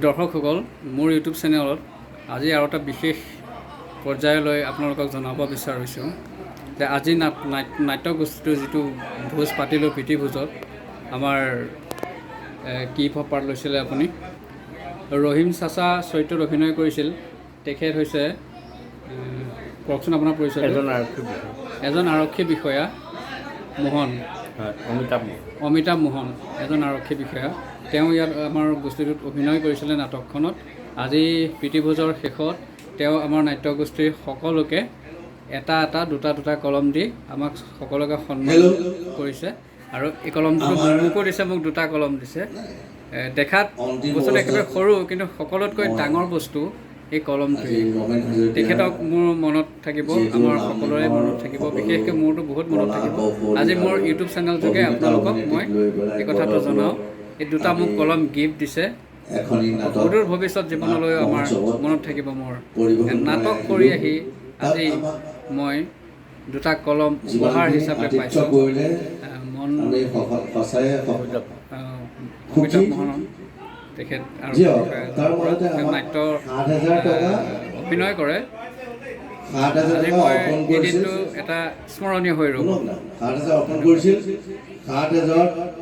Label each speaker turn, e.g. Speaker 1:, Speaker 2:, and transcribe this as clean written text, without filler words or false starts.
Speaker 1: দৰ্শকসকল, মোৰ ইউটিউব চেনেলত আজি আৰু এটা বিশেষ পৰ্যায়লৈ আপোনালোকক জনাব বিচাৰিছোঁ যে আজি নাট্যগোষ্ঠীটো যিটো ভোজ পাতিলোঁ প্ৰীতিভোজত আমাৰ কি পাৰ্ট লৈছিলে আপুনি ৰহিম চাচা চৰিত্ৰত অভিনয় কৰিছিল। তেখেত হৈছে কওকচোন আপোনাৰ পৰিচয়। এজন আৰক্ষী বিষয়া মোহন, অমিতাভ মোহন এজন আৰক্ষী বিষয়া। তেওঁ ইয়াত আমাৰ গোষ্ঠীটোত অভিনয় কৰিছিলে নাটকখনত। আজি প্ৰীতিভোজৰ শেষত তেওঁ আমাৰ নাট্যগোষ্ঠীৰ সকলোকে এটা দুটা কলম দি আমাক সকলোকে সন্মান কৰিছে আৰু এই কলমটো মোকো দিছে, মোক দুটা কলম দিছে। দেখাত বস্তুটো একেবাৰে সৰু, কিন্তু সকলোতকৈ ডাঙৰ বস্তু এই কলমটোৱেই। তেখেতক মোৰ মনত থাকিব, আমাৰ সকলোৰে মনত থাকিব, বিশেষকৈ মোৰতো বহুত মনত থাকিব। আজি মোৰ ইউটিউব চেনেল যোগে আপোনালোকক মই এই কথাটো জনাওঁ। এই দুটা মোক কলম গিফ্ট দিছে। সুদূৰ ভৱিষ্যত জীৱনলৈ আমাৰ মনত থাকিব। মোৰ নাটক কৰি আহি আজি মই দুটা কলম উপহাৰ হিচাপে পাইছোঁ। অমিতাভ মোহন তেখেত আৰু নাট্য অভিনয় কৰে। আজি মই এই দিনটো এটা স্মৰণীয় হৈ ৰ'ব।